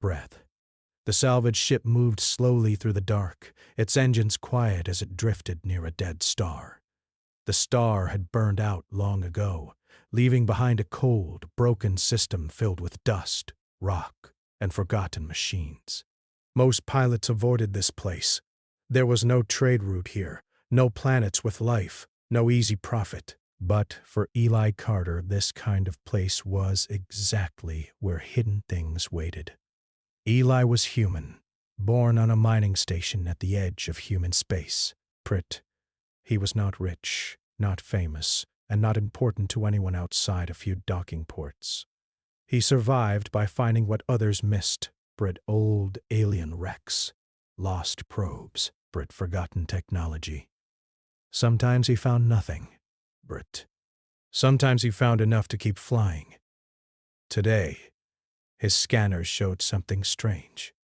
breath. The salvage ship moved slowly through the dark, its engines quiet as it drifted near a dead star. The star had burned out long ago, leaving behind a cold, broken system filled with dust, rock, and forgotten machines. Most pilots avoided this place. There was no trade route here, no planets with life, no easy profit. But for Eli Carter, this kind of place was exactly where hidden things waited. Eli was human, born on a mining station at the edge of human space. He was not rich, not famous, and not important to anyone outside a few docking ports. He survived by finding what others missed, old alien wrecks, lost probes, forgotten technology. Sometimes he found nothing, Sometimes he found enough to keep flying. Today, his scanners showed something strange.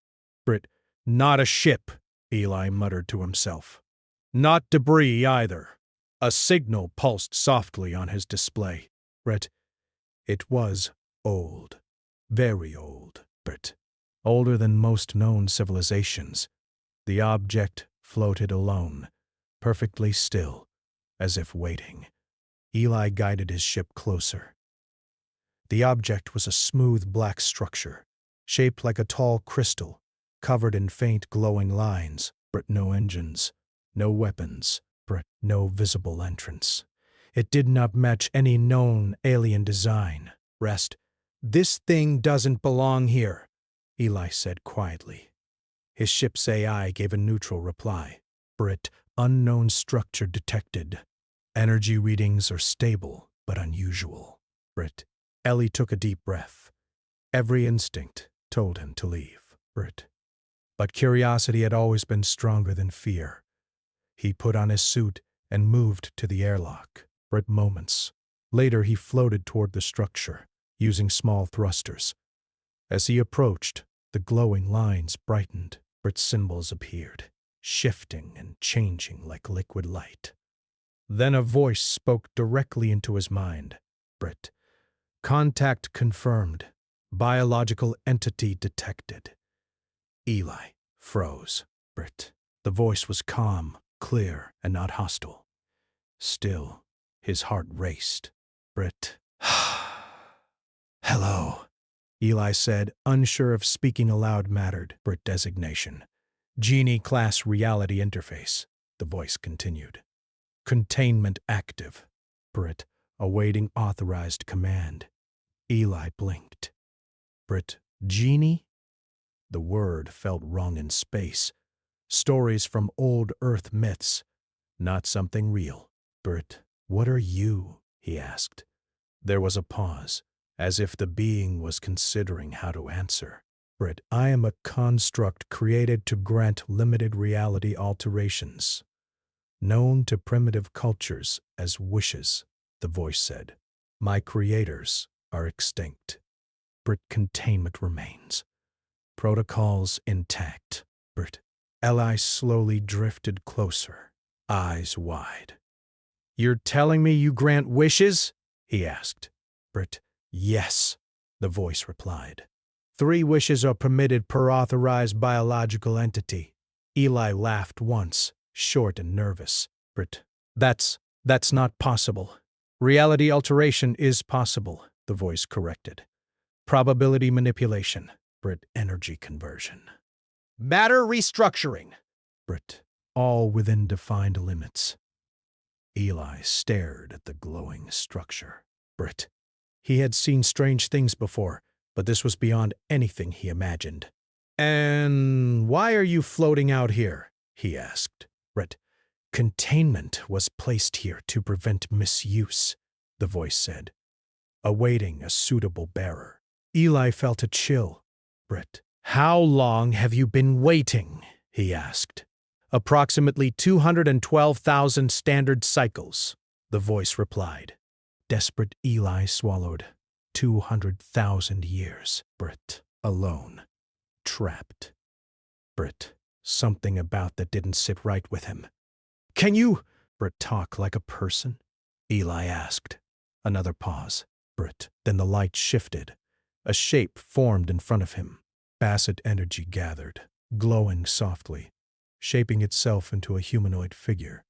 Not a ship, Eli muttered to himself. Not debris either. A signal pulsed softly on his display. It was old. Very old, older than most known civilizations. The object floated alone, perfectly still, as if waiting. Eli guided his ship closer. The object was a smooth black structure, shaped like a tall crystal, covered in faint glowing lines, no engines, no weapons, no visible entrance. It did not match any known alien design. This thing doesn't belong here, Eli said quietly. His ship's AI gave a neutral reply. Unknown structure detected. Energy readings are stable, but unusual. Ellie took a deep breath. Every instinct told him to leave. But curiosity had always been stronger than fear. He put on his suit and moved to the airlock. Moments later, he floated toward the structure, using small thrusters. As he approached, the glowing lines brightened. Symbols appeared, shifting and changing like liquid light. Then a voice spoke directly into his mind. Contact confirmed. Biological entity detected. Eli froze. The voice was calm, clear, and not hostile. Still, his heart raced. Hello, Eli said, unsure if speaking aloud mattered. Designation. Genie class reality interface, the voice continued. Containment active. Awaiting authorized command. Eli blinked. Genie? The word felt wrong in space. Stories from old Earth myths, not something real. What are you? He asked. There was a pause, as if the being was considering how to answer. I am a construct created to grant limited reality alterations, known to primitive cultures as wishes, the voice said. My creators are extinct. Containment remains. Protocols intact. Eli slowly drifted closer, eyes wide. You're telling me you grant wishes? He asked. Yes, the voice replied. 3 wishes are permitted per authorized biological entity. Eli laughed once, short and nervous. That's not possible. Reality alteration is possible, the voice corrected. Probability manipulation. Energy conversion. Matter restructuring. All within defined limits. Eli stared at the glowing structure. He had seen strange things before, but this was beyond anything he imagined. And why are you floating out here? He asked. Containment was placed here to prevent misuse, the voice said, awaiting a suitable bearer. Eli felt a chill. How long have you been waiting? He asked. Approximately 212,000 standard cycles, the voice replied. Desperate Eli swallowed. 200,000 years. Alone. Trapped. Something about that didn't sit right with him. Can you, talk like a person? Eli asked. Another pause. Then the light shifted. A shape formed in front of him. Basset energy gathered, glowing softly, shaping itself into a humanoid figure.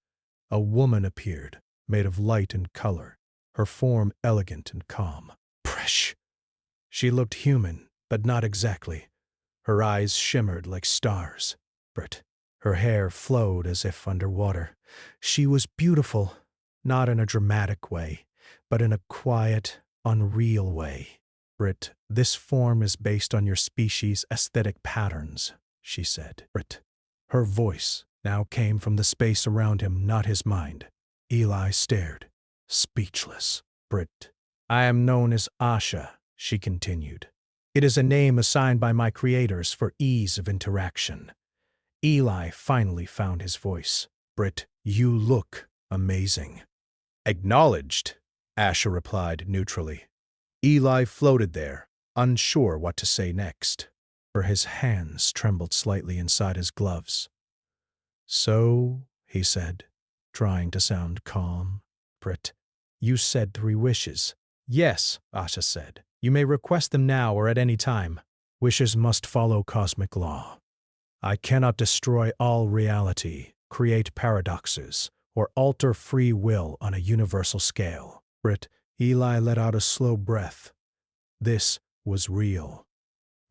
A woman appeared, made of light and color, her form elegant and calm. Presh! She looked human, but not exactly. Her eyes shimmered like stars. Brit. Her hair flowed as if underwater. She was beautiful, not in a dramatic way, but in a quiet, unreal way. Brit, this form is based on your species' aesthetic patterns, she said. Brit. Her voice now came from the space around him, not his mind. Eli stared, speechless. Brit. I am known as Asha, she continued. It is a name assigned by my creators for ease of interaction. Eli finally found his voice. Brit, you look amazing. Acknowledged, Asha replied neutrally. Eli floated there, unsure what to say next, for his hands trembled slightly inside his gloves. So, he said, trying to sound calm. Brit, you said 3 wishes. Yes, Asha said. You may request them now or at any time. Wishes must follow cosmic law. I cannot destroy all reality, create paradoxes, or alter free will on a universal scale. Brit, Eli let out a slow breath. This was real.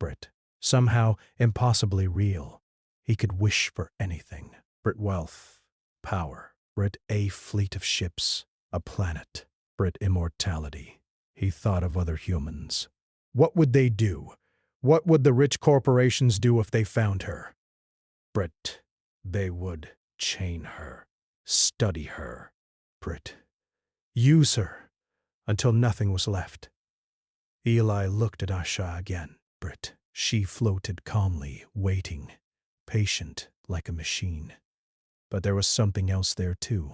Brit, somehow impossibly real. He could wish for anything. Brit, wealth, power. Brit, a fleet of ships, a planet. Brit, immortality. He thought of other humans. What would they do? What would the rich corporations do if they found her? Brit, they would chain her, study her. Brit, use her until nothing was left. Eli looked at Asha again. Brit, she floated calmly, waiting, patient like a machine. But there was something else there too.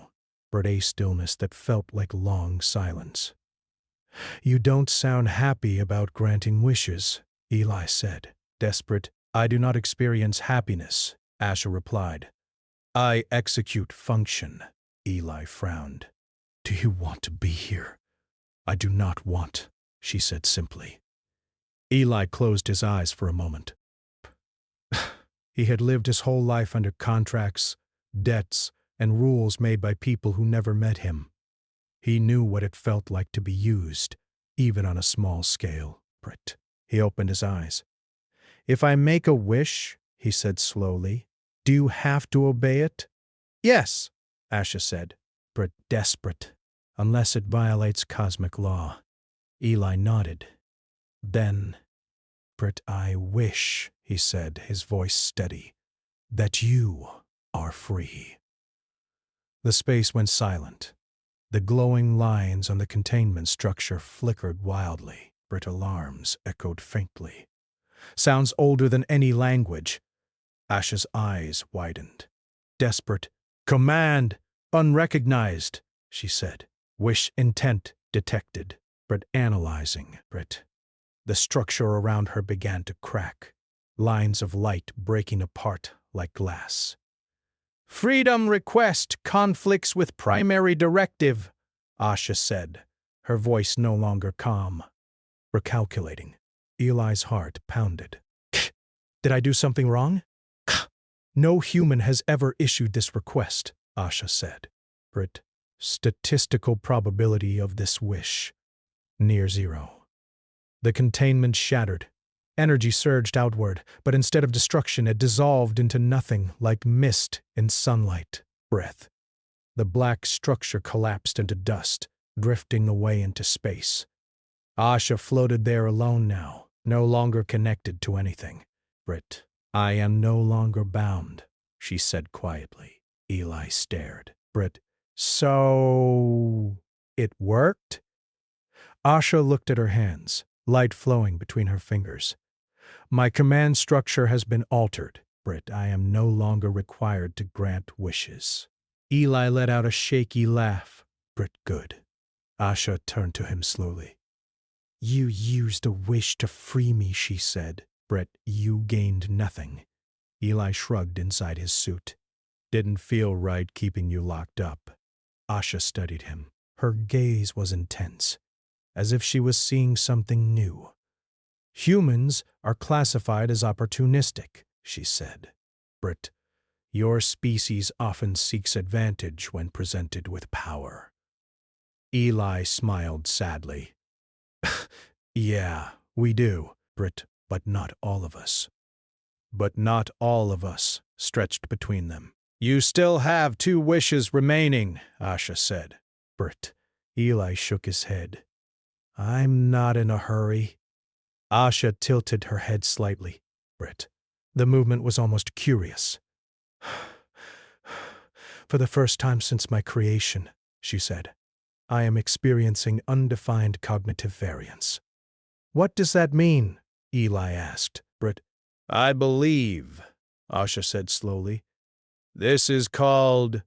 Brit, a stillness that felt like long silence. You don't sound happy about granting wishes, Eli said. Desperate, I do not experience happiness, Asha replied. I execute function, Eli frowned. Do you want to be here? I do not want, she said simply. Eli closed his eyes for a moment. He had lived his whole life under contracts, debts, and rules made by people who never met him. He knew what it felt like to be used, even on a small scale. Brit. He opened his eyes. If I make a wish, he said slowly, do you have to obey it? Yes, Asha said. Brit, desperate, unless it violates cosmic law. Eli nodded. Then, Brit, I wish, he said, his voice steady, that you are free. The space went silent. The glowing lines on the containment structure flickered wildly. Brit, alarms echoed faintly. Sounds older than any language. Asha's eyes widened. Desperate. Command! Unrecognized, she said. Wish intent detected. Brit, analyzing. Brit. The structure around her began to crack, lines of light breaking apart like glass. Freedom request conflicts with primary directive, Asha said, her voice no longer calm. Recalculating. Eli's heart pounded. Did I do something wrong? No human has ever issued this request, Asha said. Brit, statistical probability of this wish. Near 0. The containment shattered. Energy surged outward, but instead of destruction, it dissolved into nothing like mist in sunlight. Breath. The black structure collapsed into dust, drifting away into space. Asha floated there alone now, no longer connected to anything. Brit, I am no longer bound, she said quietly. Eli stared. Brit, so it worked? Asha looked at her hands, light flowing between her fingers. My command structure has been altered. Brit, I am no longer required to grant wishes. Eli let out a shaky laugh. Brit, good. Asha turned to him slowly. You used a wish to free me, she said. Brit, you gained nothing. Eli shrugged inside his suit. Didn't feel right keeping you locked up. Asha studied him. Her gaze was intense, as if she was seeing something new. Humans are classified as opportunistic, she said. Brit, your species often seeks advantage when presented with power. Eli smiled sadly. Yeah, we do, Brit, but not all of us. But not all of us, stretched between them. You still have 2 wishes remaining, Asha said. Brit. Eli shook his head. I'm not in a hurry. Asha tilted her head slightly. Brit. The movement was almost curious. For the first time since my creation, she said, I am experiencing undefined cognitive variance. What does that mean? Eli asked. Brit. I believe, Asha said slowly, this is called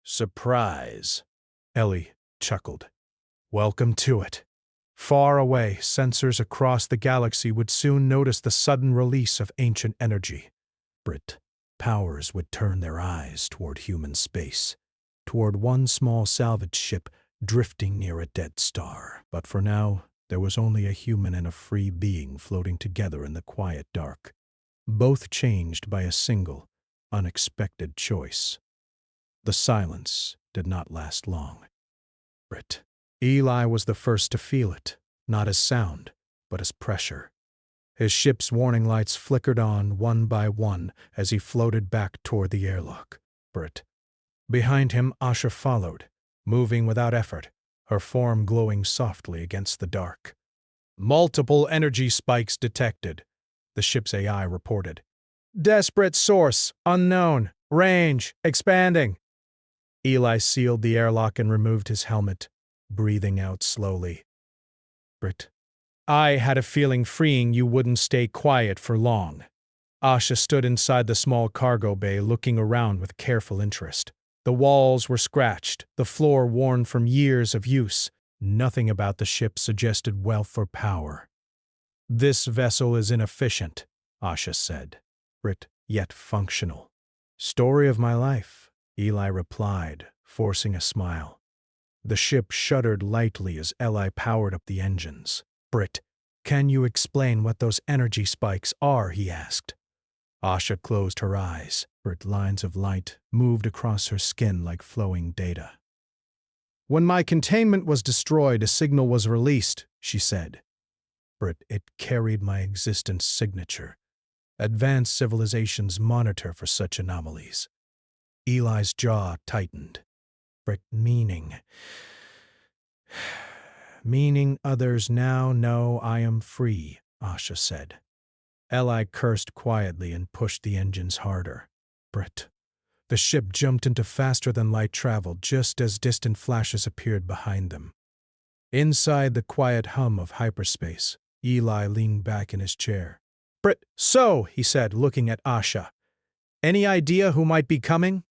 surprise. Ellie chuckled. Welcome to it. Far away, sensors across the galaxy would soon notice the sudden release of ancient energy. Brit. Powers would turn their eyes toward human space, toward one small salvage ship drifting near a dead star. But for now, there was only a human and a free being floating together in the quiet dark, both changed by a single, unexpected choice. The silence did not last long. Brit. Eli was the first to feel it, not as sound, but as pressure. His ship's warning lights flickered on one by one as he floated back toward the airlock. Brit. Behind him, Asha followed, moving without effort, her form glowing softly against the dark. Multiple energy spikes detected, the ship's AI reported. Desperate source, unknown, range, expanding. Eli sealed the airlock and removed his helmet, breathing out slowly. Brit. I had a feeling freeing you wouldn't stay quiet for long. Asha stood inside the small cargo bay looking around with careful interest. The walls were scratched, the floor worn from years of use. Nothing about the ship suggested wealth or power. This vessel is inefficient, Asha said. Brit, yet functional. Story of my life, Eli replied, forcing a smile. The ship shuddered lightly as Eli powered up the engines. Brit, can you explain what those energy spikes are? He asked. Asha closed her eyes. Brit, lines of light moved across her skin like flowing data. When my containment was destroyed, a signal was released, she said. Brit, it carried my existence signature. Advanced civilizations monitor for such anomalies. Eli's jaw tightened. Brit, meaning others now know I am free, Asha said. Eli cursed quietly and pushed the engines harder. Brit. The ship jumped into faster-than-light travel just as distant flashes appeared behind them. Inside the quiet hum of hyperspace, Eli leaned back in his chair. Brit, so, he said, looking at Asha. Any idea who might be coming?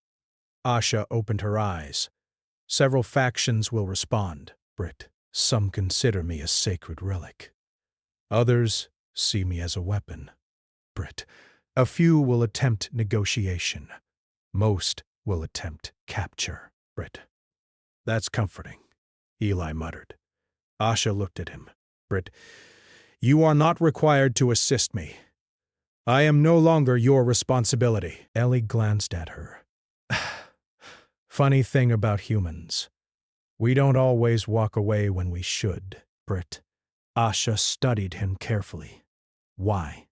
Asha opened her eyes. Several factions will respond, Brit. Some consider me a sacred relic. Others see me as a weapon, Brit. A few will attempt negotiation. Most will attempt capture, Brit. That's comforting, Eli muttered. Asha looked at him. Brit, you are not required to assist me. I am no longer your responsibility. Ellie glanced at her. Funny thing about humans. We don't always walk away when we should, Brit. Asha studied him carefully. Why?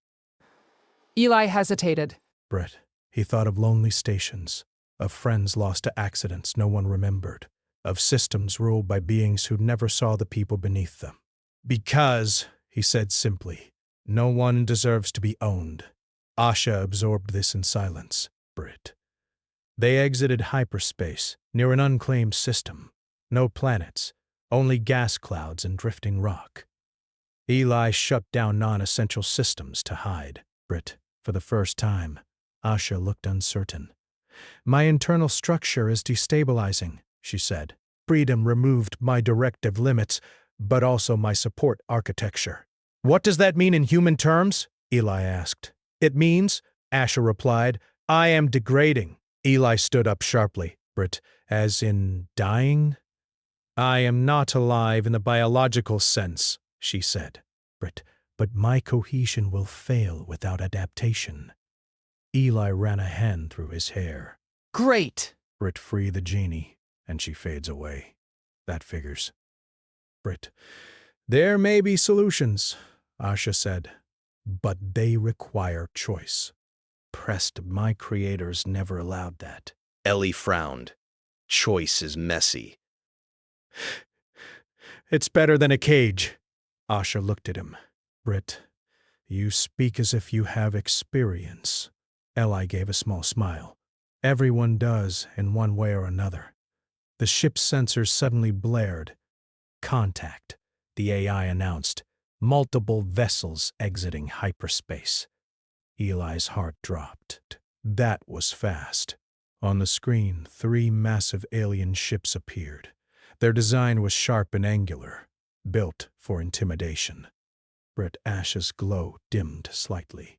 Eli hesitated. Brit. He thought of lonely stations, of friends lost to accidents no one remembered, of systems ruled by beings who never saw the people beneath them. Because, he said simply, no one deserves to be owned. Asha absorbed this in silence. Brit. They exited hyperspace, near an unclaimed system. No planets, only gas clouds and drifting rock. Eli shut down non-essential systems to hide. Brit. For the first time, Asha looked uncertain. My internal structure is destabilizing, she said. Freedom removed my directive limits, but also my support architecture. What does that mean in human terms? Eli asked. It means, Asha replied, I am degrading. Eli stood up sharply. Brit, as in dying? I am not alive in the biological sense, she said. Brit, but my cohesion will fail without adaptation. Eli ran a hand through his hair. Great! Brit, free the genie, and she fades away. That figures. Brit, there may be solutions, Asha said, but they require choice. Pressed, my creators never allowed that. Ellie frowned. Choice is messy. It's better than a cage. Asha looked at him. Brit, you speak as if you have experience. Eli gave a small smile. Everyone does, in one way or another. The ship's sensors suddenly blared. Contact, the AI announced. Multiple vessels exiting hyperspace. Eli's heart dropped. That was fast. On the screen, 3 massive alien ships appeared. Their design was sharp and angular, built for intimidation. Brit Ash's glow dimmed slightly.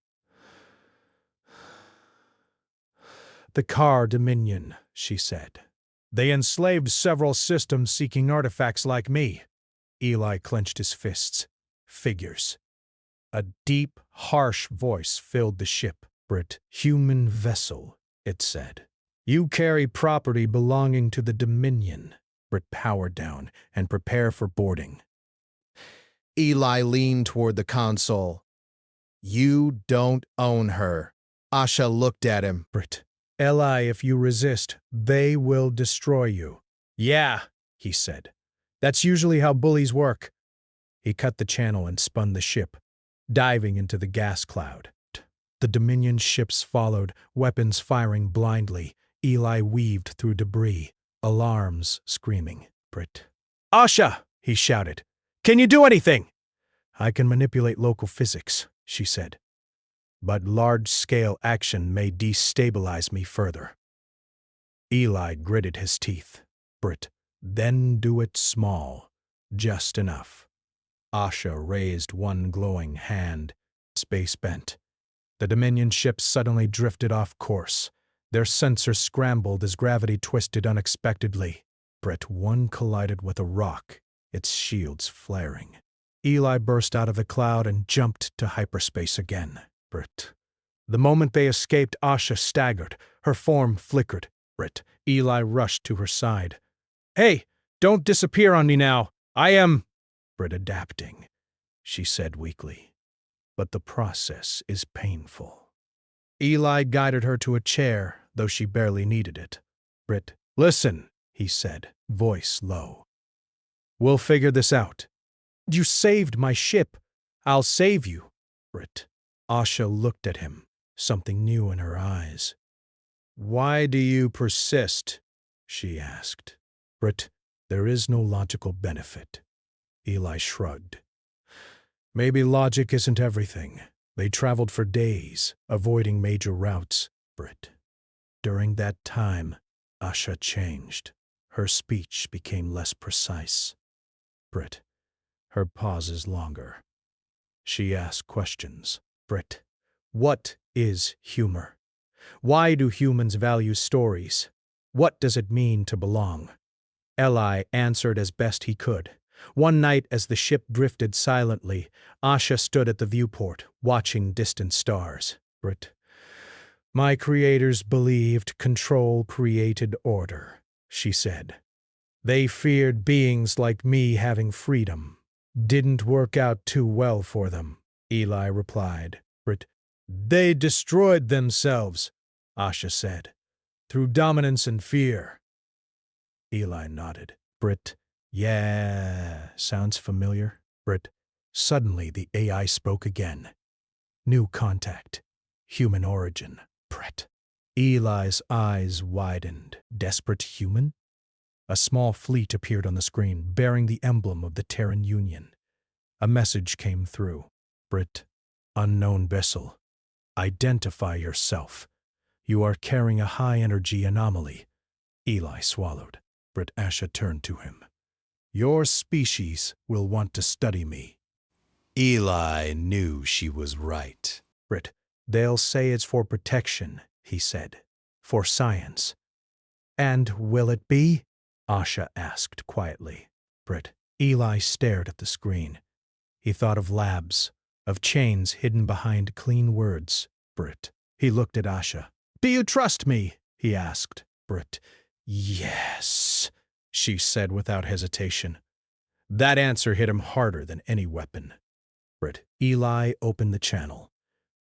The Car Dominion, she said. They enslaved several systems seeking artifacts like me. Eli clenched his fists. Figures. A deep, harsh voice filled the ship. Brit, human vessel, it said. You carry property belonging to the Dominion. Brit powered down and prepare for boarding. Eli leaned toward the console. You don't own her. Asha looked at him. Brit, Eli, if you resist, they will destroy you. Yeah, he said. That's usually how bullies work. He cut the channel and spun the ship, diving into the gas cloud. The Dominion ships followed, weapons firing blindly. Eli weaved through debris, alarms screaming. Brit. Asha, he shouted. Can you do anything? I can manipulate local physics, she said. But large-scale action may destabilize me further. Eli gritted his teeth. Brit, then do it small, just enough. Asha raised one glowing hand. Space bent. The Dominion ships suddenly drifted off course. Their sensors scrambled as gravity twisted unexpectedly. Brit, one collided with a rock, its shields flaring. Eli burst out of the cloud and jumped to hyperspace again. Brit. The moment they escaped, Asha staggered. Her form flickered. Brit. Eli rushed to her side. Hey, don't disappear on me now. I am... Brit, adapting, she said weakly. But the process is painful. Eli guided her to a chair, though she barely needed it. Brit, listen, he said, voice low. We'll figure this out. You saved my ship. I'll save you. Brit. Asha looked at him, something new in her eyes. Why do you persist? She asked. Brit, there is no logical benefit. Eli shrugged. Maybe logic isn't everything. They traveled for days, avoiding major routes. Brit. During that time, Asha changed. Her speech became less precise. Brit. Her pauses longer. She asked questions. Brit. What is humor? Why do humans value stories? What does it mean to belong? Eli answered as best he could. One night, as the ship drifted silently, Asha stood at the viewport, watching distant stars. Brit. My creators believed control created order, she said. They feared beings like me having freedom. Didn't work out too well for them, Eli replied. Brit. They destroyed themselves, Asha said, through dominance and fear. Eli nodded. Brit. Yeah, sounds familiar. Brit. Suddenly the AI spoke again. New contact. Human origin. Brit. Eli's eyes widened. Desperate human? A small fleet appeared on the screen, bearing the emblem of the Terran Union. A message came through. Brit. Unknown vessel. Identify yourself. You are carrying a high-energy anomaly. Eli swallowed. Brit. Asha turned to him. Your species will want to study me. Eli knew she was right. Brit. They'll say it's for protection, he said. For science. And will it be? Asha asked quietly. Brit. Eli stared at the screen. He thought of labs, of chains hidden behind clean words, Brit. He looked at Asha. "Do you trust me?" he asked. Brit. "Yes," she said without hesitation. That answer hit him harder than any weapon. Brit. Eli opened the channel.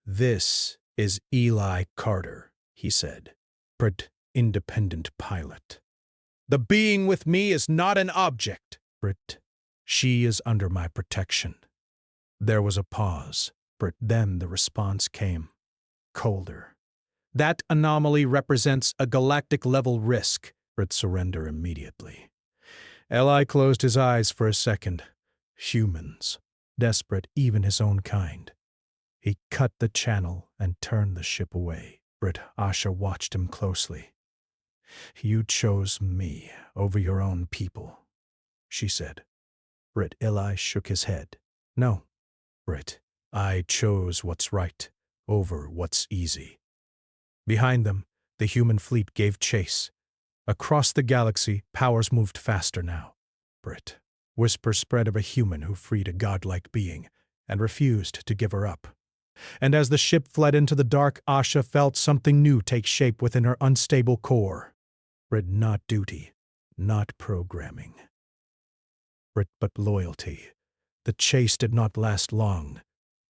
"This is Eli Carter," he said. Brit. Independent pilot. "The being with me is not an object." Brit. "She is under my protection." There was a pause. Brit. Then the response came. Colder. "That anomaly represents a galactic-level risk." Brit. "Surrender immediately." Eli closed his eyes for a second. Humans. Desperate, even his own kind. He cut the channel and turned the ship away. Brit. Asha watched him closely. "You chose me over your own people," she said. Brit. Eli shook his head. "No, Brit. I chose what's right over what's easy." Behind them, the human fleet gave chase. Across the galaxy, powers moved faster now. Brit. Whispers spread of a human who freed a godlike being and refused to give her up. And as the ship fled into the dark, Asha felt something new take shape within her unstable core. Brit. Not duty, not programming. Brit. But loyalty. The chase did not last long,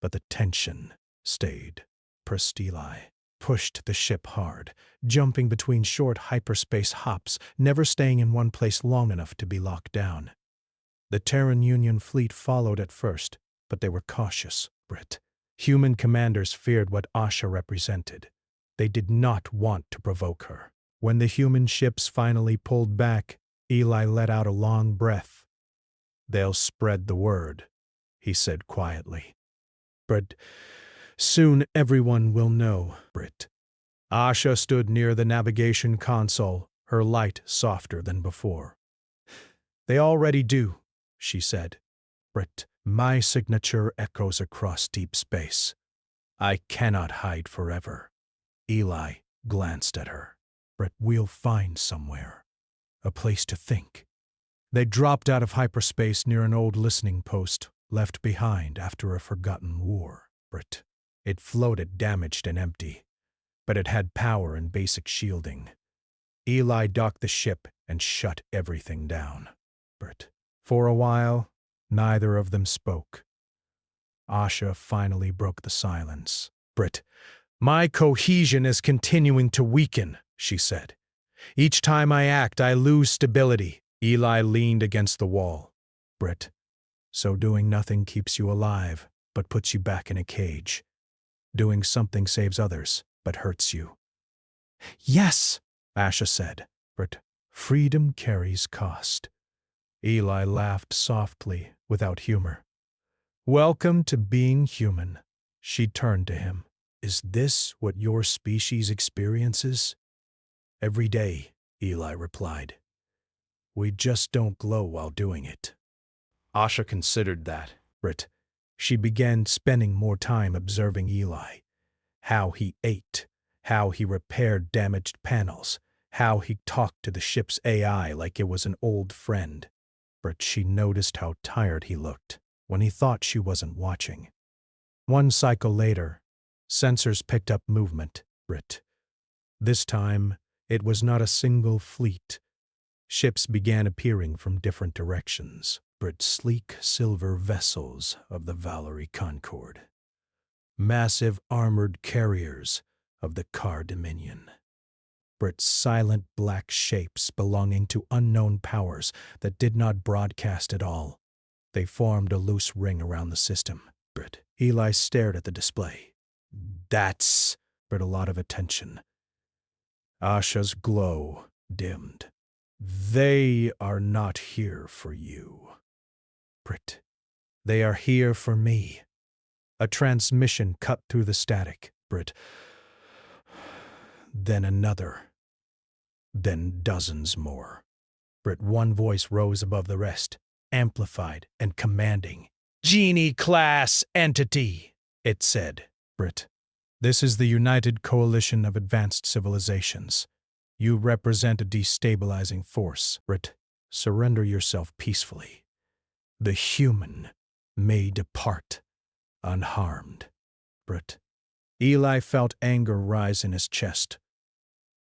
but the tension stayed. Eli pushed the ship hard, jumping between short hyperspace hops, never staying in one place long enough to be locked down. The Terran Union fleet followed at first, but they were cautious, Brit. Human commanders feared what Asha represented. They did not want to provoke her. When the human ships finally pulled back, Eli let out a long breath. "They'll spread the word," he said quietly. "But soon everyone will know, Brit." Asha stood near the navigation console, her light softer than before. "They already do," she said. "Brit, my signature echoes across deep space. I cannot hide forever." Eli glanced at her. "Brit, we'll find somewhere. A place to think." They dropped out of hyperspace near an old listening post left behind after a forgotten war. Brit. It floated damaged and empty, but it had power and basic shielding. Eli docked the ship and shut everything down. Brit. For a while, neither of them spoke. Asha finally broke the silence. "Brit, my cohesion is continuing to weaken," she said. "Each time I act, I lose stability." Eli leaned against the wall. "Brit, so doing nothing keeps you alive, but puts you back in a cage. Doing something saves others, but hurts you." "Yes," Asha said. "Brit, freedom carries cost." Eli laughed softly, without humor. "Welcome to being human." She turned to him. "Is this what your species experiences?" "Every day," Eli replied. "We just don't glow while doing it." Asha considered that. Brit. She began spending more time observing Eli. How he ate, how he repaired damaged panels, how he talked to the ship's AI like it was an old friend. But she noticed how tired he looked when he thought she wasn't watching. One cycle later, sensors picked up movement, Brit. This time, it was not a single fleet. Ships began appearing from different directions, Brit. Sleek silver vessels of the Valerie Concord. Massive armored carriers of the Car Dominion. Brit. Silent black shapes belonging to unknown powers that did not broadcast at all. They formed a loose ring around the system. Brit. Eli stared at the display. "That's," Brit. A lot of attention. Asha's glow dimmed. "They are not here for you, Brit. They are here for me." A transmission cut through the static, Brit. Then another. Then dozens more. Brit. One voice rose above the rest, amplified and commanding. "Genie-class entity," it said. Brit. "This is the United Coalition of Advanced Civilizations. You represent a destabilizing force, Brit. Surrender yourself peacefully. The human may depart. unharmed. Brit. Eli felt anger rise in his chest.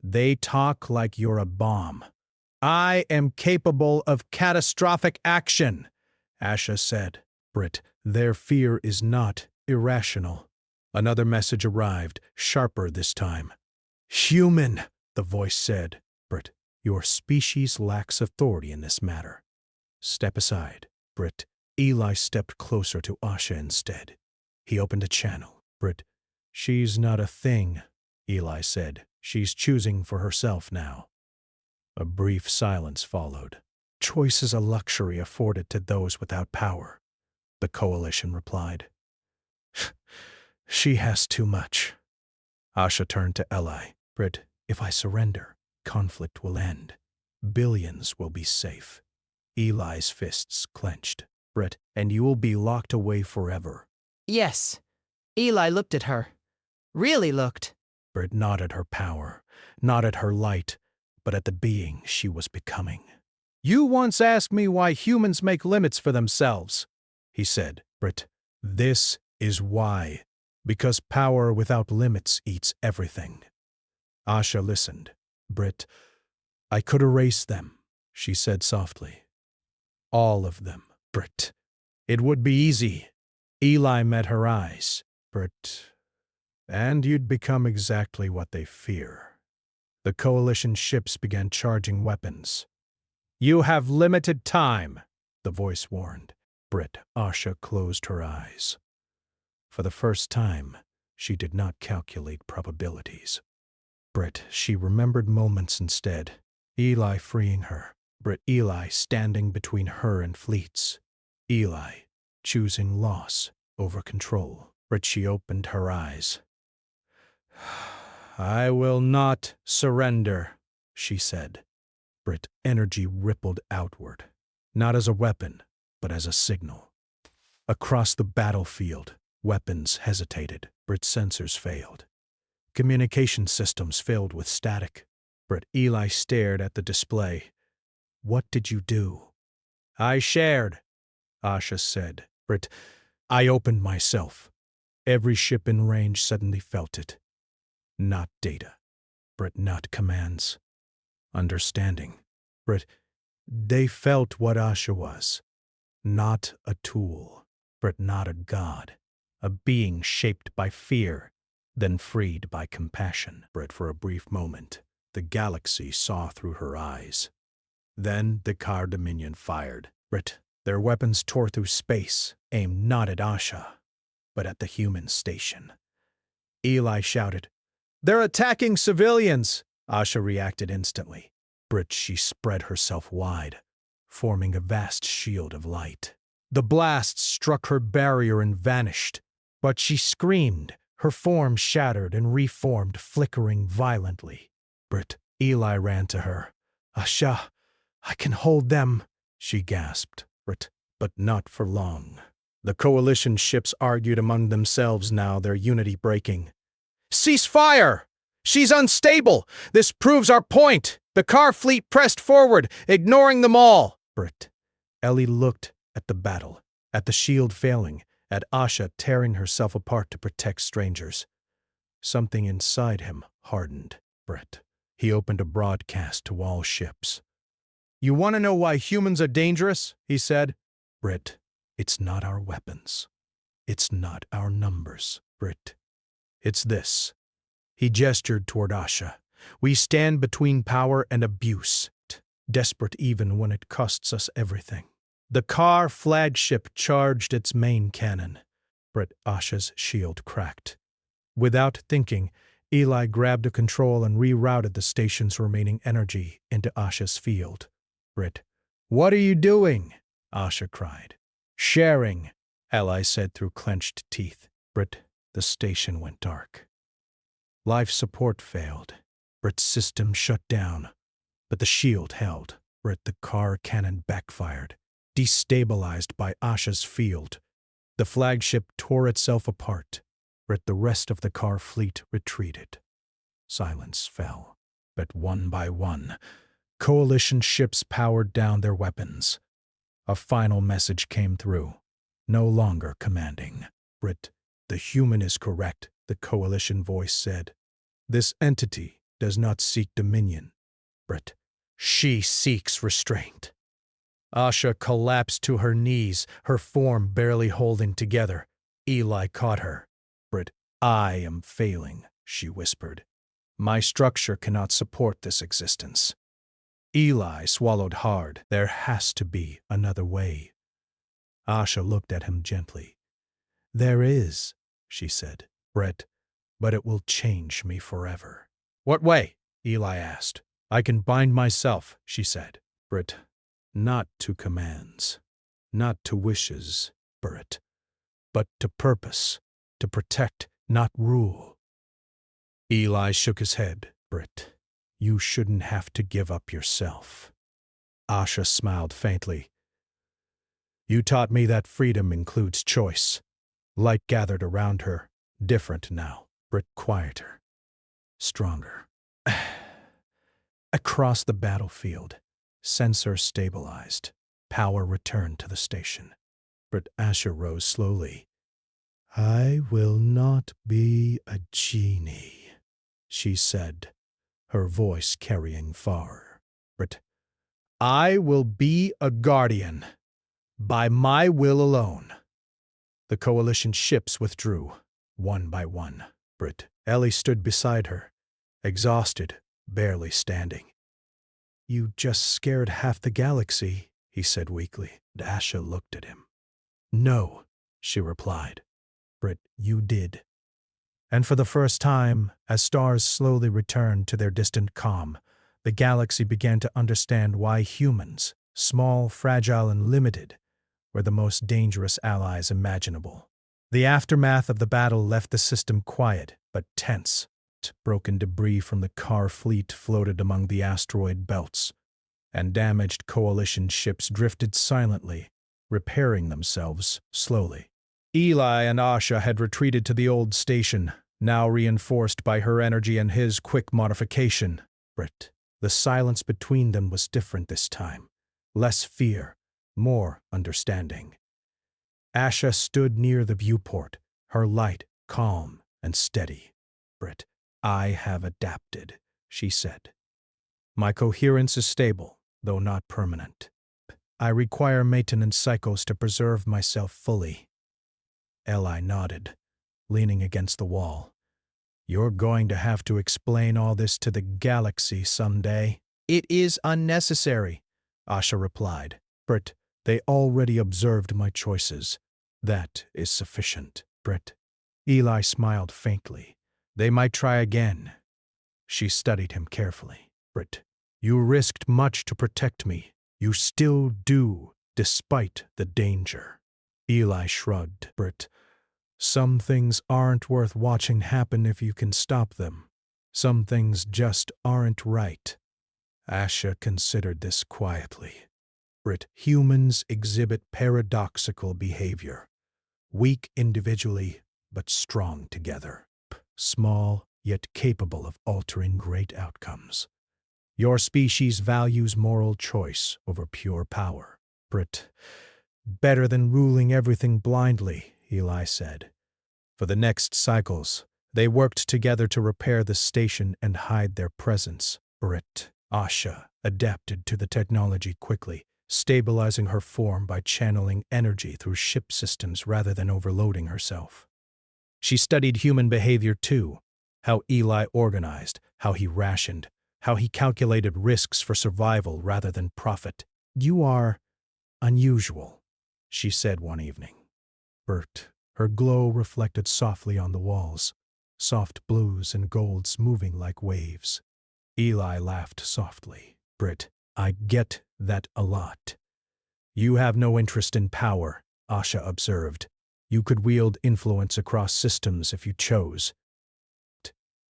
They talk like you're a bomb. I am capable of catastrophic action, Asha said. Brit, their fear is not irrational. Another message arrived, sharper this time. Human, the voice said. Brit, your species lacks authority in this matter. Step aside, Brit. Eli stepped closer to Asha instead. He opened a channel. Brit, she's not a thing, Eli said. She's choosing for herself now. A brief silence followed. Choice is a luxury afforded to those without power, the coalition replied. She has too much. Asha turned to Eli. Brit, if I surrender, conflict will end. Billions will be safe. Eli's fists clenched. Brit, and you will be locked away forever. Yes. Eli looked at her. Really looked. Brit nodded her power, not at her light, but at the being she was becoming. You once asked me why humans make limits for themselves, he said. Brit, this is why. Because power without limits eats everything. Asha listened. Brit, I could erase them, she said softly. All of them, Brit. It would be easy. Eli met her eyes. Brit, and you'd become exactly what they fear. The coalition ships began charging weapons. You have limited time, the voice warned. Brit, Asha closed her eyes. For the first time, she did not calculate probabilities. Brit, she remembered moments instead. Eli freeing her. Brit, Eli standing between her and fleets. Eli choosing loss over control. Brit, she opened her eyes. I will not surrender, she said. Brit, energy rippled outward, not as a weapon, but as a signal. Across the battlefield, weapons hesitated. Brit's sensors failed. Communication systems filled with static. Brit, Eli stared at the display. What did you do? I shared, Asha said. Brit, I opened myself. Every ship in range suddenly felt it. Not data. Brit, not commands. Understanding. Brit, they felt what Asha was. Not a tool. Brit, not a god. A being shaped by fear, then freed by compassion. Brit, for a brief moment, the galaxy saw through her eyes. Then the Car Dominion fired. Brit, their weapons tore through space, aimed not at Asha, but at the human station. Eli shouted, They're attacking civilians! Asha reacted instantly. Brit, she spread herself wide, forming a vast shield of light. The blast struck her barrier and vanished, but she screamed, her form shattered and reformed, flickering violently. Brit, Eli ran to her. Asha, I can hold them, she gasped. Brit, but not for long. The coalition ships argued among themselves now, their unity breaking. Cease fire! She's unstable! This proves our point! The car fleet pressed forward, ignoring them all! Brit. Ellie looked at the battle, at the shield failing, at Asha tearing herself apart to protect strangers. Something inside him hardened. Brit. He opened a broadcast to all ships. You want to know why humans are dangerous? He said. Brit, it's not our weapons. It's not our numbers, Brit. It's this. He gestured toward Asha. We stand between power and abuse, desperate even when it costs us everything. The Car flagship charged its main cannon. Brit, Asha's shield cracked. Without thinking, Eli grabbed a control and rerouted the station's remaining energy into Asha's field. Brit, what are you doing? Asha cried. Sharing, Eli said through clenched teeth. Brit, the station went dark. Life support failed. Brit's system shut down, but the shield held. Brit, the car cannon backfired, destabilized by Asha's field. The flagship tore itself apart. Brit, the rest of the car fleet retreated. Silence fell, but one by one, coalition ships powered down their weapons. A final message came through, no longer commanding. Brit, the human is correct, the coalition voice said. This entity does not seek dominion. Brit, she seeks restraint. Asha collapsed to her knees, her form barely holding together. Eli caught her. Brit, I am failing, she whispered. My structure cannot support this existence. Eli swallowed hard. There has to be another way. Asha looked at him gently. There is, she said, Brit, but it will change me forever. What way? Eli asked. I can bind myself, she said. Brit, not to commands, not to wishes, Brit, but to purpose, to protect, not rule. Eli shook his head. Brit, you shouldn't have to give up yourself. Asha smiled faintly. You taught me that freedom includes choice. Light gathered around her, different now, Brit quieter, stronger. Across the battlefield, sensors stabilized. Power returned to the station. Brit Asha rose slowly. I will not be a genie, she said, her voice carrying far. Brit, I will be a guardian, by my will alone. The coalition ships withdrew, one by one. Brit, Ellie stood beside her, exhausted, barely standing. You just scared half the galaxy, he said weakly. Asha looked at him. No, she replied. Brit, you did. And for the first time, as stars slowly returned to their distant calm, the galaxy began to understand why humans, small, fragile, and limited, were the most dangerous allies imaginable. The aftermath of the battle left the system quiet, but tense. Broken debris from the car fleet floated among the asteroid belts, and damaged coalition ships drifted silently, repairing themselves slowly. Eli and Asha had retreated to the old station, now reinforced by her energy and his quick modification. Brit, the silence between them was different this time. Less fear, more understanding. Asha stood near the viewport, her light calm and steady. Brit, I have adapted, she said. My coherence is stable, though not permanent. I require maintenance cycles to preserve myself fully. Eli nodded, leaning against the wall. You're going to have to explain all this to the galaxy someday. It is unnecessary, Asha replied. Brit, they already observed my choices. That is sufficient, Brit. Eli smiled faintly. They might try again. She studied him carefully. Brit, you risked much to protect me. You still do, despite the danger. Eli shrugged. Brit, some things aren't worth watching happen if you can stop them. Some things just aren't right. Asha considered this quietly. Brit, humans exhibit paradoxical behavior. Weak individually, but strong together. Small, yet capable of altering great outcomes. Your species values moral choice over pure power. Brit, better than ruling everything blindly, Eli said. For the next cycles, they worked together to repair the station and hide their presence. Brit, Asha, adapted to the technology quickly, stabilizing her form by channeling energy through ship systems rather than overloading herself. She studied human behavior too, how Eli organized, how he rationed, how he calculated risks for survival rather than profit. You are unusual, she said one evening. Brit, her glow reflected softly on the walls, soft blues and golds moving like waves. Eli laughed softly. Brit, I get that a lot. You have no interest in power, Asha observed. You could wield influence across systems if you chose.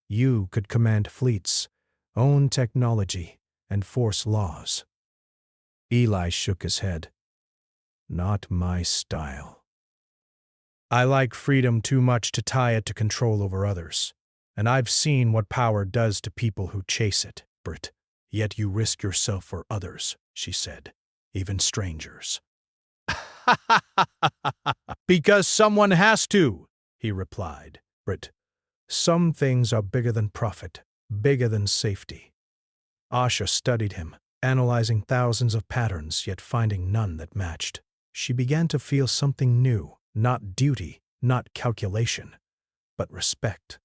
You could command fleets, own technology, and force laws. Eli shook his head. Not my style. I like freedom too much to tie it to control over others, and I've seen what power does to people who chase it, Brit. Yet you risk yourself for others, she said, even strangers. Because someone has to, he replied. Brit, some things are bigger than profit, bigger than safety. Asha studied him, analyzing thousands of patterns, yet finding none that matched. She began to feel something new, not duty, not calculation, but respect.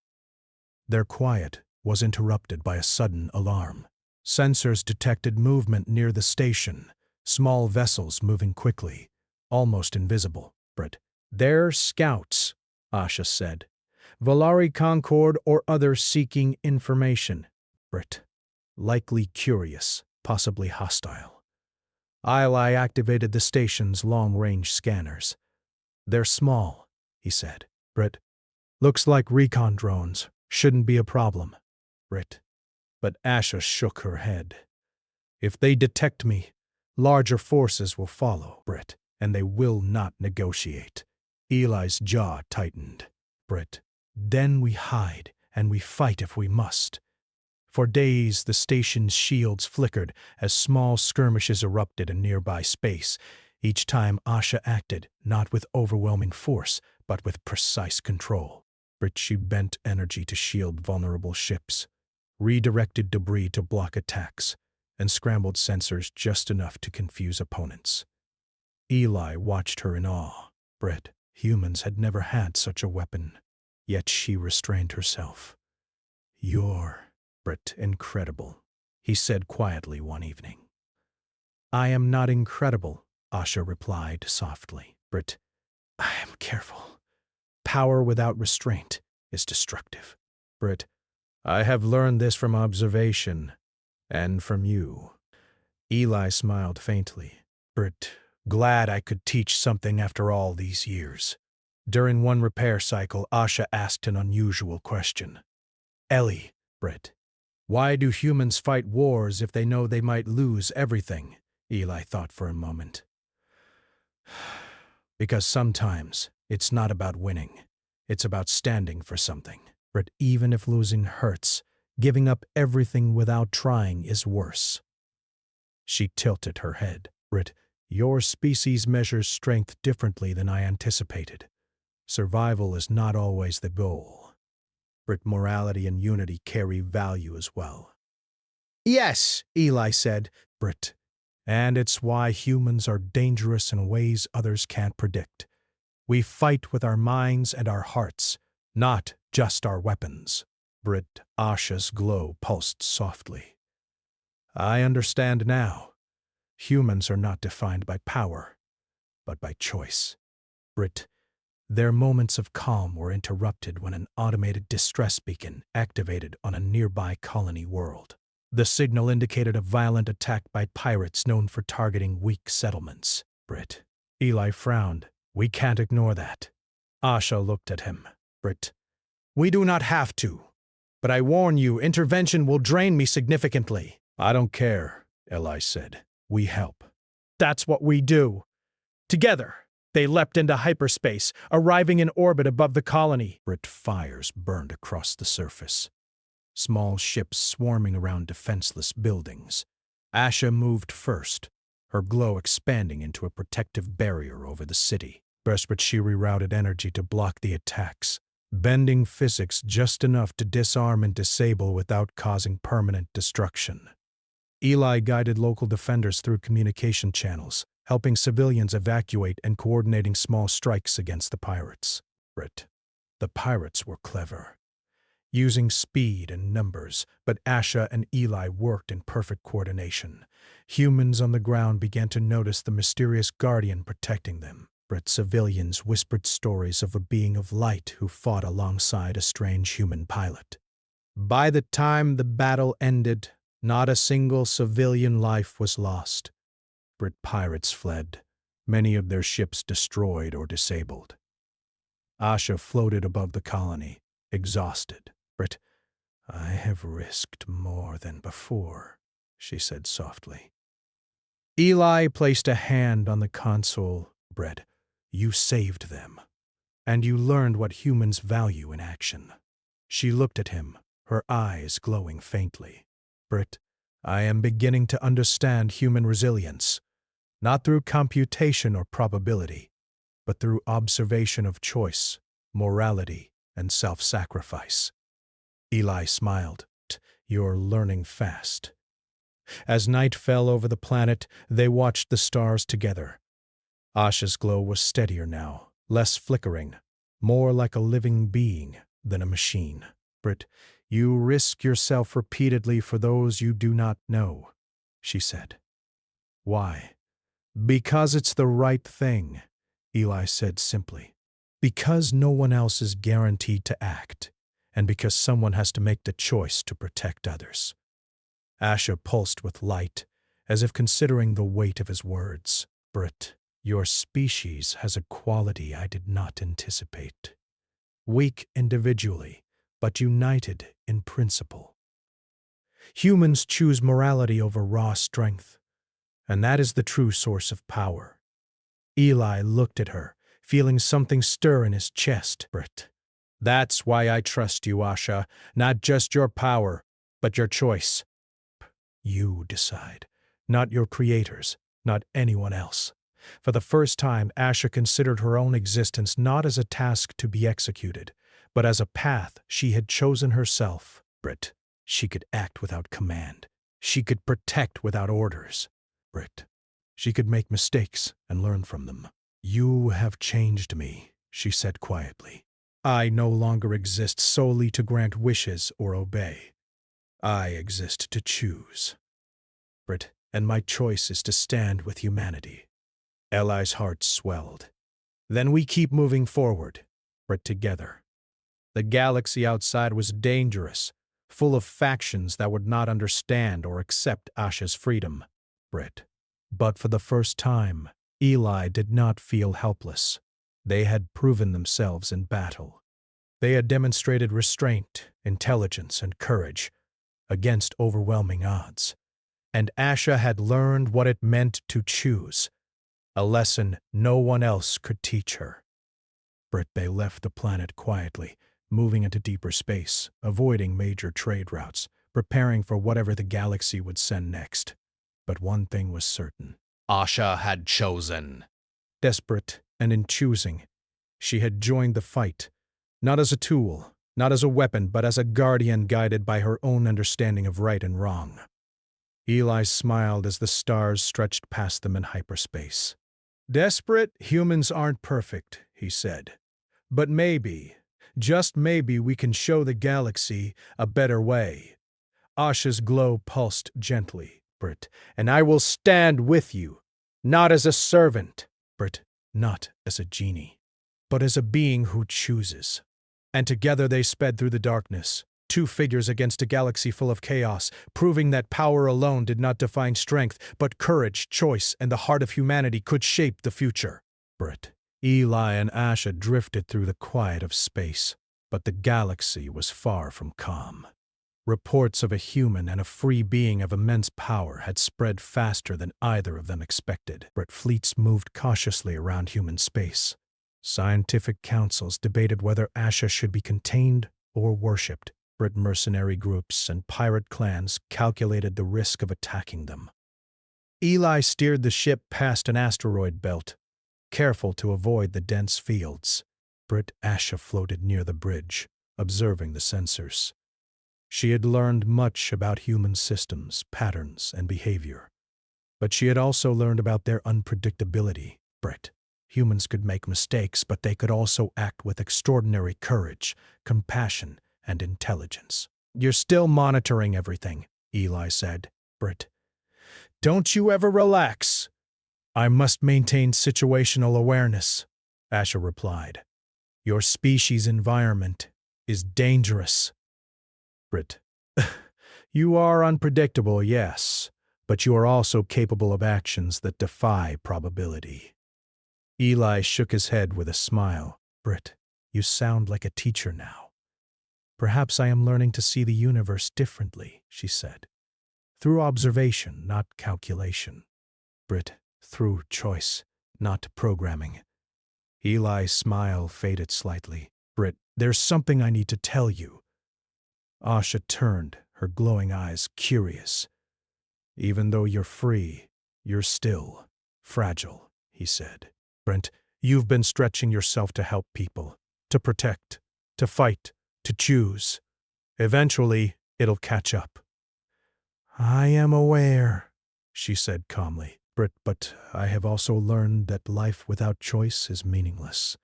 Their quiet was interrupted by a sudden alarm. Sensors detected movement near the station, small vessels moving quickly, almost invisible. Brit, they're scouts, Asha said. Valari Concord or others seeking information. Brit, likely curious, possibly hostile. Ili activated the station's long-range scanners. They're small, he said. Brit, looks like recon drones. Shouldn't be a problem. Brit, but Asha shook her head. If they detect me, larger forces will follow, Brit, and they will not negotiate. Eli's jaw tightened. Brit, then we hide, and we fight if we must. For days, the station's shields flickered as small skirmishes erupted in nearby space. Each time Asha acted, not with overwhelming force, but with precise control. Brit, she bent energy to shield vulnerable ships, redirected debris to block attacks, and scrambled sensors just enough to confuse opponents. Eli watched her in awe. Brit, humans had never had such a weapon, yet she restrained herself. You're, Brit, incredible, he said quietly one evening. I am not incredible, Asha replied softly. Brit, I am careful. Power without restraint is destructive. Brit, I have learned this from observation, and from you. Eli smiled faintly. Brit, glad I could teach something after all these years. During one repair cycle, Asha asked an unusual question. Ellie, Brit, why do humans fight wars if they know they might lose everything? Eli thought for a moment. Because sometimes it's not about winning. It's about standing for something. But even if losing hurts, giving up everything without trying is worse. She tilted her head. Brit, your species measures strength differently than I anticipated. Survival is not always the goal. Brit, morality and unity carry value as well. Yes, Eli said. Brit, and it's why humans are dangerous in ways others can't predict. We fight with our minds and our hearts, not just our weapons. Brit, Asha's glow pulsed softly. I understand now. Humans are not defined by power, but by choice. Brit, their moments of calm were interrupted when an automated distress beacon activated on a nearby colony world. The signal indicated a violent attack by pirates known for targeting weak settlements. Brit, Eli frowned. We can't ignore that. Asha looked at him. Brit, we do not have to. But I warn you, intervention will drain me significantly. I don't care, Eli said. We help. That's what we do. Together, they leapt into hyperspace, arriving in orbit above the colony. Brit, fires burned across the surface. Small ships swarming around defenseless buildings. Asha moved first, her glow expanding into a protective barrier over the city. But she rerouted energy to block the attacks, bending physics just enough to disarm and disable without causing permanent destruction. Eli guided local defenders through communication channels, helping civilians evacuate and coordinating small strikes against the pirates. Brit, the pirates were clever, using speed and numbers, but Asha and Eli worked in perfect coordination. Humans on the ground began to notice the mysterious guardian protecting them. Brit, civilians whispered stories of a being of light who fought alongside a strange human pilot. By the time the battle ended, not a single civilian life was lost. Brit, pirates fled, many of their ships destroyed or disabled. Asha floated above the colony, exhausted. Brit, I have risked more than before, she said softly. Eli placed a hand on the console. Brit, you saved them, and you learned what humans value in action. She looked at him, her eyes glowing faintly. Brit, I am beginning to understand human resilience, not through computation or probability, but through observation of choice, morality, and self-sacrifice. Eli smiled. You're learning fast. As night fell over the planet, they watched the stars together. Asha's glow was steadier now, less flickering, more like a living being than a machine. Brit, you risk yourself repeatedly for those you do not know, she said. Why? Because it's the right thing, Eli said simply. Because no one else is guaranteed to act, and because someone has to make the choice to protect others. Asha pulsed with light, as if considering the weight of his words. Brit, your species has a quality I did not anticipate. Weak individually, but united in principle. Humans choose morality over raw strength, and that is the true source of power. Eli looked at her, feeling something stir in his chest. Brit, that's why I trust you, Asha, not just your power, but your choice. You decide, not your creators, not anyone else. For the first time, Asha considered her own existence not as a task to be executed, but as a path she had chosen herself. Brit, she could act without command. She could protect without orders. Brit, she could make mistakes and learn from them. You have changed me, she said quietly. I no longer exist solely to grant wishes or obey. I exist to choose. Brit, and my choice is to stand with humanity. Eli's heart swelled. Then we keep moving forward, Brit, together. The galaxy outside was dangerous, full of factions that would not understand or accept Asha's freedom, Brit. But for the first time, Eli did not feel helpless. They had proven themselves in battle. They had demonstrated restraint, intelligence, and courage against overwhelming odds. And Asha had learned what it meant to choose, a lesson no one else could teach her. Brit Bay left the planet quietly, moving into deeper space, avoiding major trade routes, preparing for whatever the galaxy would send next. But one thing was certain. Asha had chosen. Desperate and in choosing, she had joined the fight, not as a tool, not as a weapon, but as a guardian guided by her own understanding of right and wrong. Eli smiled as the stars stretched past them in hyperspace. Desperate humans aren't perfect, he said. But maybe, just maybe, we can show the galaxy a better way. Asha's glow pulsed gently, Brit, and I will stand with you, not as a servant, Brit, not as a genie, but as a being who chooses. And together they sped through the darkness, two figures against a galaxy full of chaos, proving that power alone did not define strength, but courage, choice, and the heart of humanity could shape the future. Brit, Eli and Asha drifted through the quiet of space, but the galaxy was far from calm. Reports of a human and a free being of immense power had spread faster than either of them expected. Brit, fleets moved cautiously around human space. Scientific councils debated whether Asha should be contained or worshipped. Brit mercenary groups and pirate clans calculated the risk of attacking them. Eli steered the ship past an asteroid belt, careful to avoid the dense fields. Brit, Asha floated near the bridge, observing the sensors. She had learned much about human systems, patterns, and behavior. But she had also learned about their unpredictability. Brit, humans could make mistakes, but they could also act with extraordinary courage, compassion, and intelligence. You're still monitoring everything, Eli said. Brit, don't you ever relax. I must maintain situational awareness, Asha replied. Your species' environment is dangerous. Brit, you are unpredictable, yes, but you are also capable of actions that defy probability. Eli shook his head with a smile. Brit, you sound like a teacher now. Perhaps I am learning to see the universe differently, she said. Through observation, not calculation. Brit, through choice, not programming. Eli's smile faded slightly. Brit, there's something I need to tell you. Asha turned, her glowing eyes curious. Even though you're free, you're still fragile, he said. Brent, you've been stretching yourself to help people. to protect, to fight, to choose. Eventually, it'll catch up. I am aware, she said calmly, but I have also learned that life without choice is meaningless.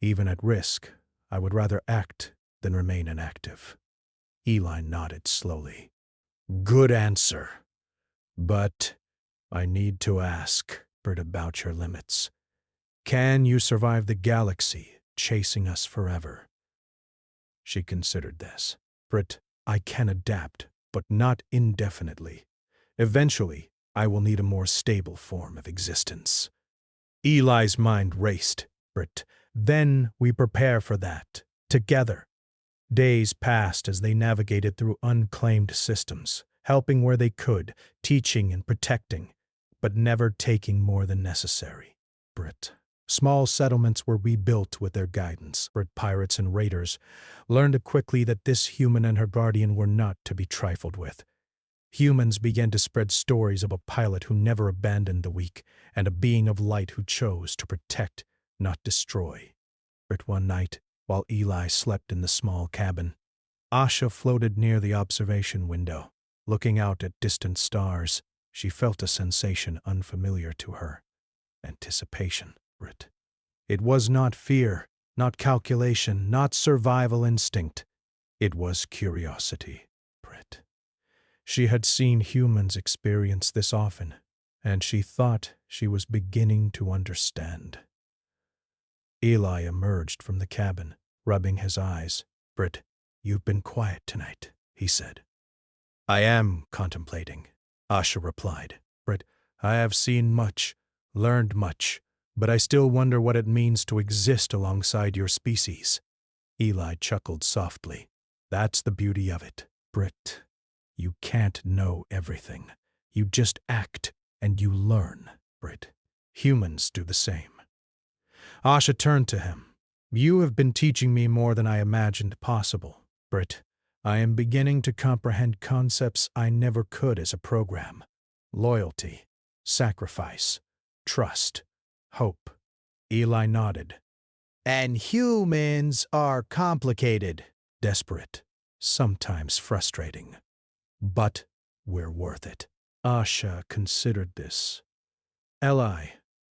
Even at risk, I would rather act than remain inactive. Eli nodded slowly. Good answer. But I need to ask, Bert, about your limits. Can you survive the galaxy chasing us forever? She considered this. Brit, I can adapt, but not indefinitely. Eventually, I will need a more stable form of existence. Eli's mind raced. Brit, then we prepare for that, together. Days passed as they navigated through unclaimed systems, helping where they could, teaching and protecting, but never taking more than necessary. Brit. Small settlements were rebuilt with their guidance. Brit pirates and raiders learned quickly that this human and her guardian were not to be trifled with. Humans began to spread stories of a pilot who never abandoned the weak, and a being of light who chose to protect, not destroy. Brit, one night, while Eli slept in the small cabin, Asha floated near the observation window. Looking out at distant stars, she felt a sensation unfamiliar to her. Anticipation, Brit. It was not fear, not calculation, not survival instinct. It was curiosity, Brit. She had seen humans experience this often, and she thought she was beginning to understand. Eli emerged from the cabin, rubbing his eyes. Brit, you've been quiet tonight, he said. I am contemplating, Asha replied. Brit, I have seen much, learned much, but I still wonder what it means to exist alongside your species. Eli chuckled softly. That's the beauty of it, Brit. You can't know everything. You just act and you learn, Brit. Humans do the same. Asha turned to him. You have been teaching me more than I imagined possible, Brit. I am beginning to comprehend concepts I never could as a program. Loyalty, sacrifice, trust, hope. Eli nodded. And humans are complicated, desperate, sometimes frustrating. But we're worth it. Asha considered this. Eli,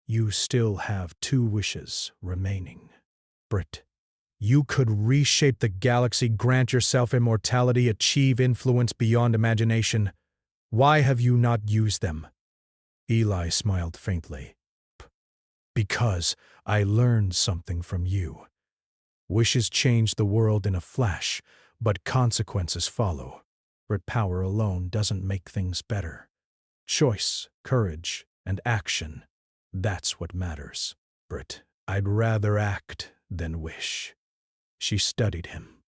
you still have 2 wishes remaining. Brit, you could reshape the galaxy, grant yourself immortality, achieve influence beyond imagination. Why have you not used them? Eli smiled faintly. Because I learned something from you. Wishes change the world in a flash, but consequences follow. But power alone doesn't make things better. Choice, courage, and action, that's what matters. Brit, I'd rather act than wish. She studied him,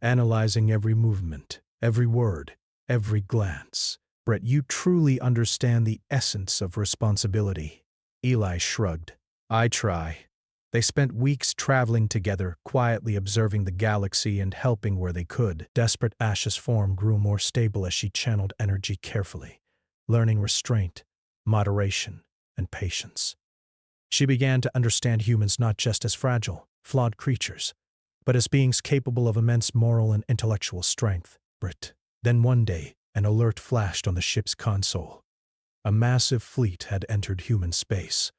analyzing every movement, every word, every glance. Brit, you truly understand the essence of responsibility. Eli shrugged. I try. They spent weeks traveling together, quietly observing the galaxy and helping where they could. Desperate, Asha's form grew more stable as she channeled energy carefully, learning restraint, moderation, and patience. She began to understand humans not just as fragile, flawed creatures, but as beings capable of immense moral and intellectual strength. Brit. Then one day, an alert flashed on the ship's console. A massive fleet had entered human space,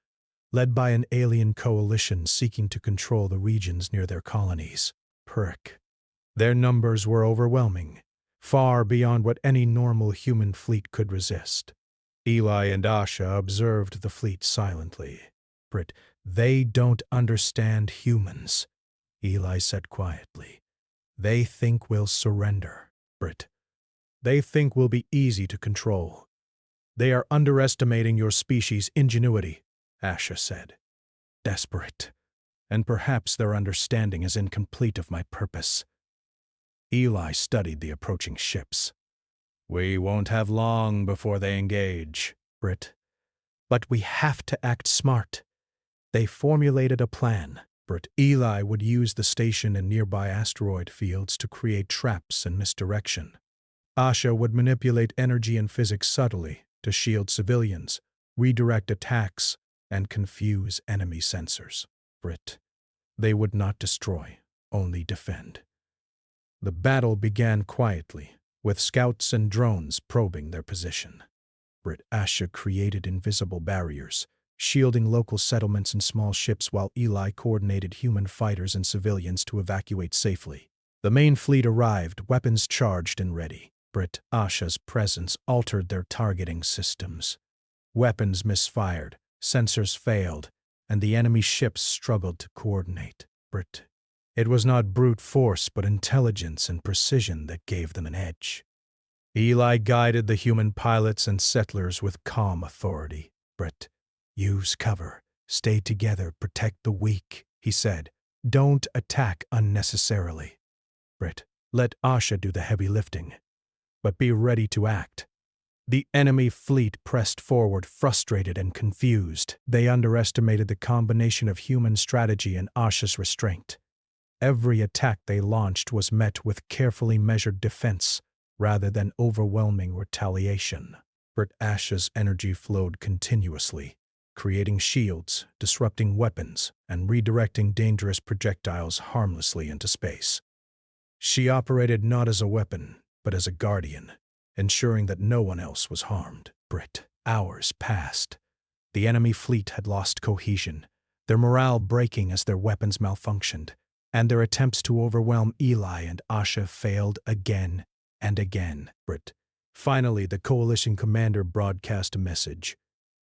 led by an alien coalition seeking to control the regions near their colonies. Prick. Their numbers were overwhelming, far beyond what any normal human fleet could resist. Eli and Asha observed the fleet silently. Brit, they don't understand humans, Eli said quietly. They think we'll surrender, Brit. They think we'll be easy to control. They are underestimating your species' ingenuity, Asha said. Desperate. And perhaps their understanding is incomplete of my purpose. Eli studied the approaching ships. We won't have long before they engage, Brit. But we have to act smart. They formulated a plan. Brit. Eli would use the station and nearby asteroid fields to create traps and misdirection. Asha would manipulate energy and physics subtly to shield civilians, redirect attacks, and confuse enemy sensors. Brit. They would not destroy. only defend. The battle began quietly, with scouts and drones probing their position. Brit Asha created invisible barriers, shielding local settlements and small ships while Eli coordinated human fighters and civilians to evacuate safely. The main fleet arrived, weapons charged and ready. Brit Asha's presence altered their targeting systems. Weapons misfired, sensors failed, and the enemy ships struggled to coordinate. It was not brute force but intelligence and precision that gave them an edge. Eli guided the human pilots and settlers with calm authority. Use cover, stay together, protect the weak, he said. Don't attack unnecessarily. Let Asha do the heavy lifting, but be ready to act. The enemy fleet pressed forward, frustrated and confused. They underestimated the combination of human strategy and Asha's restraint. Every attack they launched was met with carefully measured defense rather than overwhelming retaliation. Asha's energy flowed continuously, creating shields, disrupting weapons, and redirecting dangerous projectiles harmlessly into space. She operated not as a weapon, but as a guardian, ensuring that no one else was harmed. Hours passed. The enemy fleet had lost cohesion, their morale breaking as their weapons malfunctioned, and their attempts to overwhelm Eli and Asha failed again and again. Finally, the coalition commander broadcast a message.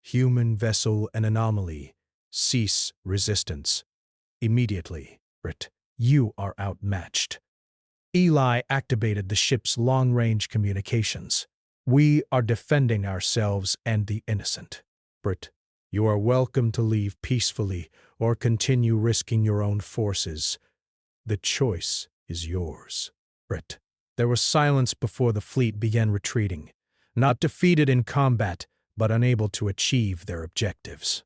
Human vessel and anomaly. Cease resistance. Immediately. You are outmatched. Eli activated the ship's long-range communications. We are defending ourselves and the innocent. You are welcome to leave peacefully or continue risking your own forces. The choice is yours. There was silence before the fleet began retreating, not defeated in combat, but unable to achieve their objectives.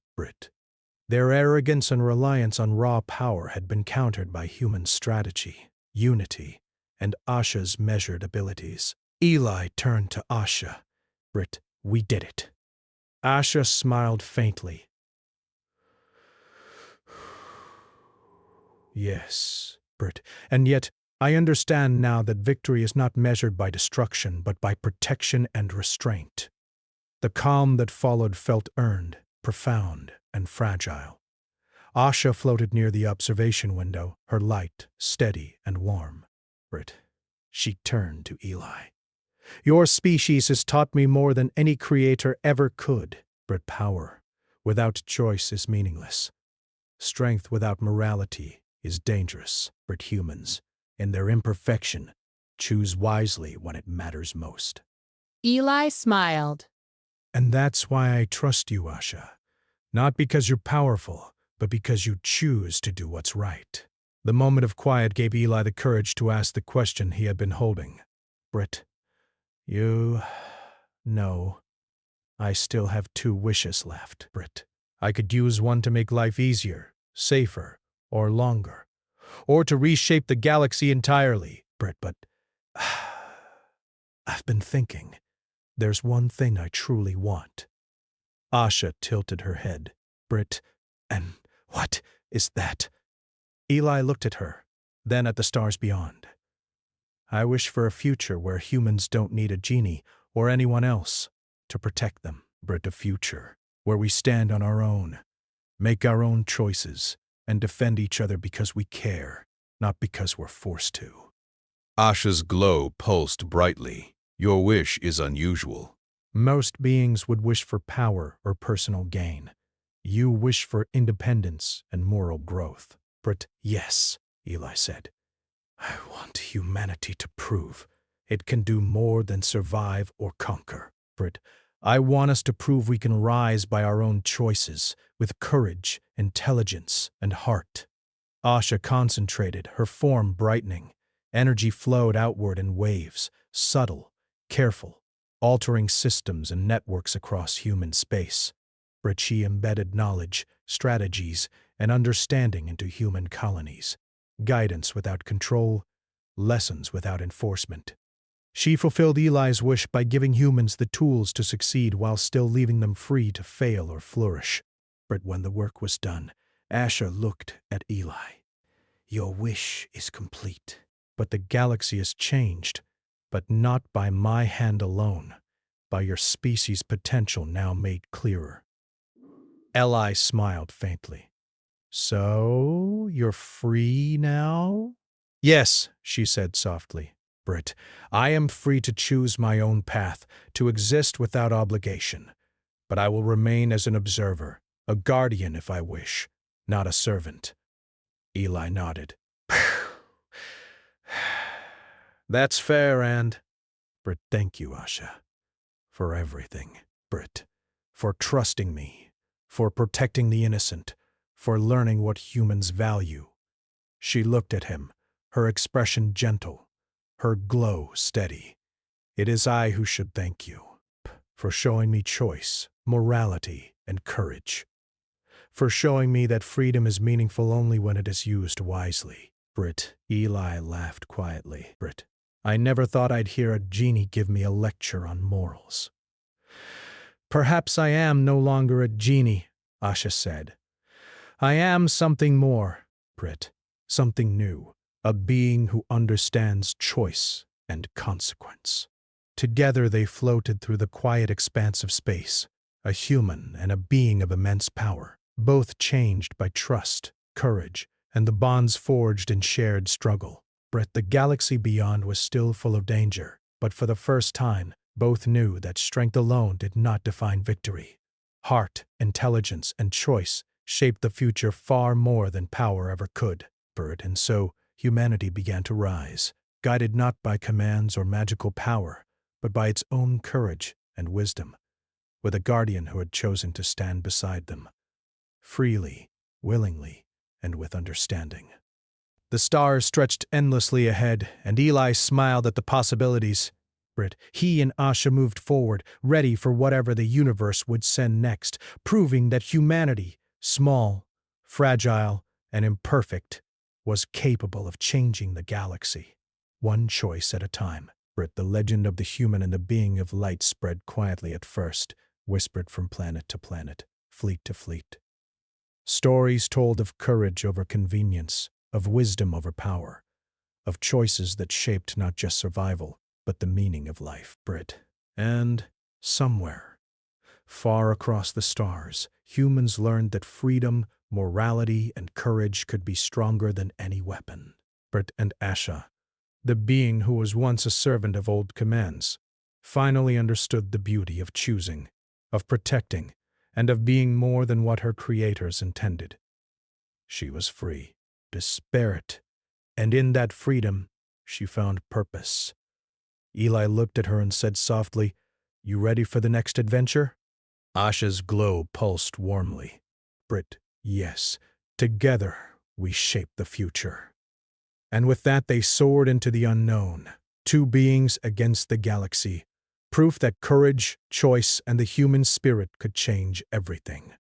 Their arrogance and reliance on raw power had been countered by human strategy, unity, and Asha's measured abilities. Eli turned to Asha. We did it. Asha smiled faintly. Yes, and yet I understand now that victory is not measured by destruction, but by protection and restraint. The calm that followed felt earned, profound, and fragile. Asha floated near the observation window, her light steady and warm. She turned to Eli. Your species has taught me more than any creator ever could. Power without choice is meaningless. Strength without morality is dangerous. Humans, in their imperfection, choose wisely when it matters most. Eli smiled. And that's why I trust you, Asha. Not because you're powerful, but because you choose to do what's right. The moment of quiet gave Eli the courage to ask the question he had been holding. You know, I still have 2 wishes left. I could use one to make life easier, safer, or longer, or to reshape the galaxy entirely. But I've been thinking. There's one thing I truly want. Asha tilted her head. And what is that? Eli looked at her, then at the stars beyond. I wish for a future where humans don't need a genie or anyone else to protect them. A future where we stand on our own, make our own choices, and defend each other because we care, not because we're forced to. Asha's glow pulsed brightly. Your wish is unusual. Most beings would wish for power or personal gain. You wish for independence and moral growth. Yes, Eli said. I want humanity to prove it can do more than survive or conquer. I want us to prove we can rise by our own choices, with courage, intelligence, and heart. Asha concentrated, her form brightening. Energy flowed outward in waves, subtle, careful, altering systems and networks across human space. She embedded knowledge, strategies, and understanding into human colonies. Guidance without control, lessons without enforcement. She fulfilled Eli's wish by giving humans the tools to succeed while still leaving them free to fail or flourish. But when the work was done, Asha looked at Eli. Your wish is complete. But the galaxy has changed, but not by my hand alone, by your species' potential now made clearer. Eli smiled faintly. So, you're free now? Yes, she said softly. Britt, I am free to choose my own path, to exist without obligation. But I will remain as an observer, a guardian if I wish, not a servant. Eli nodded. That's fair, and... Britt, thank you, Asha. For everything, Britt. For trusting me. For protecting the innocent. For learning what humans value. She looked at him, her expression gentle, her glow steady. It is I who should thank you. For showing me choice, morality, and courage. For showing me that freedom is meaningful only when it is used wisely. Britt, Eli laughed quietly. Britt, I never thought I'd hear a genie give me a lecture on morals. Perhaps I am no longer a genie, Asha said. I am something more, Britt, something new, a being who understands choice and consequence. Together they floated through the quiet expanse of space, a human and a being of immense power, both changed by trust, courage, and the bonds forged in shared struggle. Britt, the galaxy beyond was still full of danger, but for the first time, both knew that strength alone did not define victory. Heart, intelligence, and choice shaped the future far more than power ever could. Britt, and so humanity began to rise, guided not by commands or magical power, but by its own courage and wisdom, with a guardian who had chosen to stand beside them, freely, willingly, and with understanding. The stars stretched endlessly ahead, and Eli smiled at the possibilities. Britt, he and Asha moved forward, ready for whatever the universe would send next, proving that humanity, small, fragile, and imperfect, was capable of changing the galaxy. One choice at a time. Britt, the legend of the human and the being of light spread quietly at first, whispered from planet to planet, fleet to fleet. Stories told of courage over convenience, of wisdom over power, of choices that shaped not just survival, but the meaning of life, Britt. And somewhere, far across the stars, humans learned that freedom, morality, and courage could be stronger than any weapon. Britt and Asha, the being who was once a servant of old commands, finally understood the beauty of choosing, of protecting, and of being more than what her creators intended. She was free, disparate, and in that freedom she found purpose. Eli looked at her and said softly, "You ready for the next adventure?" Asha's glow pulsed warmly. Britt, yes, together we shape the future. And with that they soared into the unknown, two beings against the galaxy, proof that courage, choice, and the human spirit could change everything.